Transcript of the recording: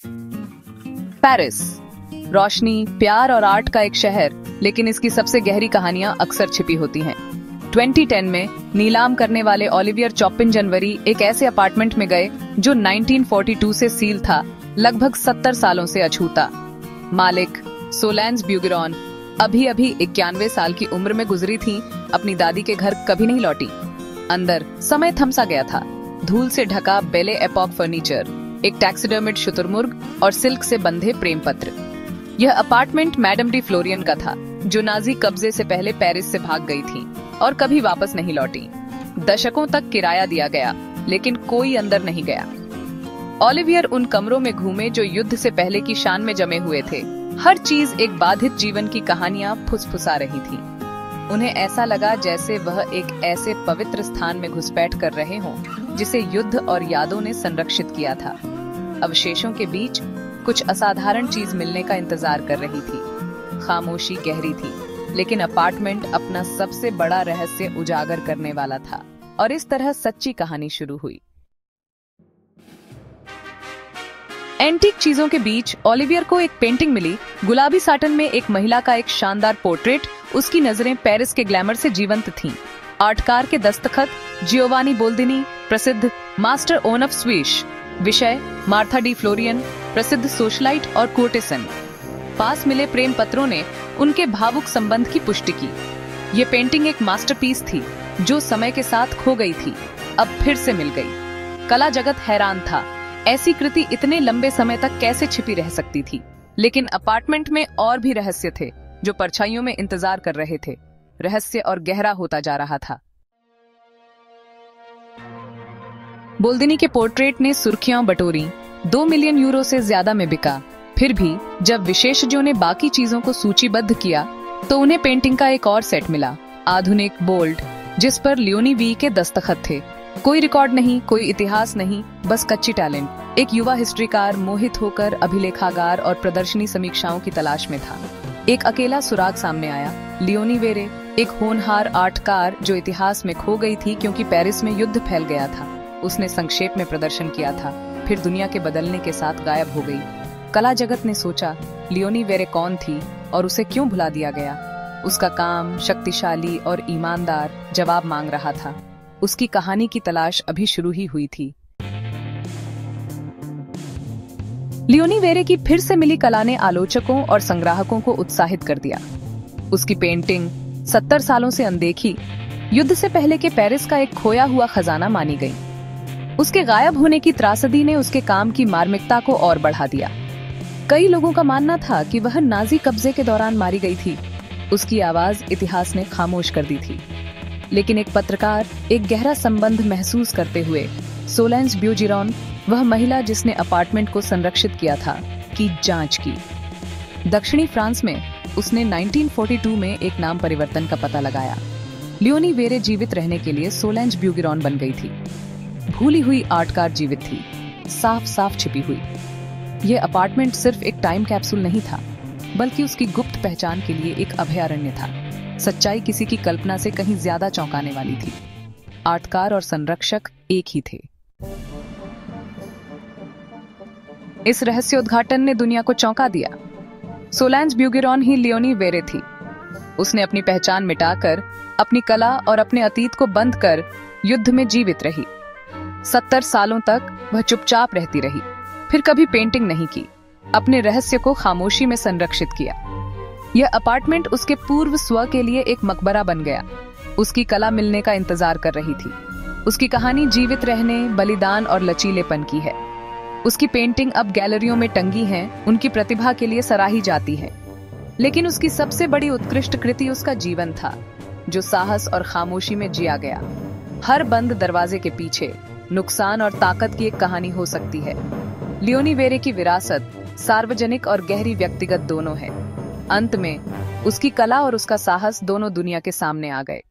Paris, रोशनी, प्यार और art का एक शहर, लेकिन इसकी सबसे गहरी कहानियां अक्सर छिपी होती हैं। 2010 में नीलाम करने वाले ओलिवियर चॉपिन जनवरी एक ऐसे अपार्टमेंट में गए जो 1942 से सील था, लगभग 70 सालों से अछूता। मालिक सोलेंज ब्यूगेरॉन अभी 91 साल की उम्र में गुजरी थी, अपनी दादी के घर कभी नहीं लौटी। अंदर समय थमसा गया था, धूल से ढका बेले एपॉक फर्नीचर, एक टैक्सीडर्मिड शुतुरमुर्ग और सिल्क से बंधे प्रेम पत्र। यह अपार्टमेंट मैडम डी फ्लोरियन का था, जो नाजी कब्जे से पहले पेरिस से भाग गई थी और कभी वापस नहीं लौटी। दशकों तक किराया दिया गया, लेकिन कोई अंदर नहीं गया। ओलिवियर उन कमरों में घूमे जो युद्ध से पहले की शान में जमे हुए थे। हर चीज एक बाधित जीवन की कहानियां फुसफुसा रही थी। उन्हें ऐसा लगा जैसे वह एक ऐसे पवित्र स्थान में घुसपैठ कर रहे हों जिसे युद्ध और यादों ने संरक्षित किया था। अवशेषों के बीच कुछ असाधारण चीज मिलने का इंतजार कर रही थी। खामोशी गहरी थी, लेकिन अपार्टमेंट अपना सबसे बड़ा रहस्य उजागर करने वाला था। और इस तरह सच्ची कहानी शुरू हुई। एंटीक चीजों के बीच ओलिवियर को एक पेंटिंग मिली। गुलाबी साटन में एक महिला का एक शानदार पोर्ट्रेट। उसकी नजरें पेरिस के ग्लैमर से जीवंत थीं। आर्टकार के दस्तखत जियोवानी बोल्दिनी, प्रसिद्ध मास्टर ऑफ स्विश। विषय मार्था डी फ्लोरियन, प्रसिद्ध सोशलाइट और कोर्टेसन। पास मिले प्रेम पत्रों ने उनके भावुक संबंध की पुष्टि की। ये पेंटिंग एक मास्टरपीस थी जो समय के साथ खो गई थी, अब फिर से मिल गई। कला जगत हैरान था, ऐसी कृति इतने लंबे समय तक कैसे छिपी रह सकती थी। लेकिन अपार्टमेंट में और भी रहस्य थे जो परछाइयों में इंतजार कर रहे थे। रहस्य और गहरा होता जा रहा था। बोल्दिनी के पोर्ट्रेट ने सुर्खियां बटोरी, 2 मिलियन यूरो से ज्यादा में बिका। फिर भी जब विशेषज्ञों ने बाकी चीजों को सूचीबद्ध किया तो उन्हें पेंटिंग का एक और सेट मिला, आधुनिक, बोल्ड, जिस पर लियोनी वी के दस्तखत थे। कोई रिकॉर्ड नहीं, कोई इतिहास नहीं, बस कच्ची टैलेंट। एक युवा हिस्ट्रीकार मोहित होकर अभिलेखागार और प्रदर्शनी समीक्षाओं की तलाश में था। एक अकेला सुराग सामने आया, लियोनी वेरे, एक होनहार आर्टकार जो इतिहास में खो गई थी क्योंकि पेरिस में युद्ध फैल गया था। उसने संक्षेप में प्रदर्शन किया था, फिर दुनिया के बदलने के साथ गायब हो गई। कला जगत ने सोचा, लियोनी वेरे कौन थी और उसे क्यों भुला दिया गया? उसका काम शक्तिशाली और ईमानदार जवाब मांग रहा था। उसकी कहानी की तलाश अभी शुरू ही हुई थी। लियोनी वेरे की फिर से मिली कला ने आलोचकों और संग्राहकों को उत्साहित कर दिया। उसकी पेंटिंग 70 सालों से अनदेखी, युद्ध से पहले के पेरिस का एक खोया हुआ खजाना मानी गई। उसके गायब होने की त्रासदी ने उसके काम की मार्मिकता को और बढ़ा दिया। कई लोगों का मानना था कि वह नाजी कब्जे के दौरान मारी गई थी। उसकी आवाज इतिहास ने खामोश कर दी थी। लेकिन एक पत्रकार, एक गहरा संबंध महसूस करते हुए, सोलेंज ब्यूगेरॉन, वह महिला जिसने अपार्टमेंट को संरक्षित किया था, की जांच की। दक्षिणी फ्रांस में उसने 1942 में एक नाम परिवर्तन का पता लगाया। लियोनी वेरे जीवित रहने के लिए सोलेंज ब्यूगेरॉन बन गई थी। भूली हुई आर्टकार जीवित थी, साफ साफ छिपी हुई। यह अपार्टमेंट सिर्फ एक टाइम कैप्सूल नहीं था, बल्कि उसकी गुप्त पहचान के लिए एक अभयारण्य था। सच्चाई किसी की कल्पना से कहीं ज्यादा चौंकाने वाली थी। आर्टकार और संरक्षक एक ही थे। इस रहस्योद्घाटन ने दुनिया को चौंका दिया। सोलेंज ब्यूगेरॉन ही लियोनी वेरे थी। उसने अपनी पहचान मिटाकर, अपनी कला और अपने अतीत को बंद कर युद्ध में जीवित रही। 70 सालों तक वह चुपचाप रहती रही, फिर कभी पेंटिंग नहीं की, अपने रहस्य को खामोशी में संरक्षित किया। यह अपार्टमेंट उसके पूर्व स्व के लिए एक मकबरा बन गया। उसकी कला मिलने का इंतजार कर रही थी। उसकी कहानी जीवित रहने, बलिदान और लचीलेपन की है। उसकी पेंटिंग अब गैलरियों में टंगी हैं, उनकी प्रतिभा के लिए सराही जाती है। लेकिन उसकी सबसे बड़ी उत्कृष्ट कृति उसका जीवन था, जो साहस और खामोशी में जिया गया। हर बंद दरवाजे के पीछे नुकसान और ताकत की एक कहानी हो सकती है। लियोनी वेरे की विरासत सार्वजनिक और गहरी व्यक्तिगत दोनों है। अंत में उसकी कला और उसका साहस दोनों दुनिया के सामने आ गए।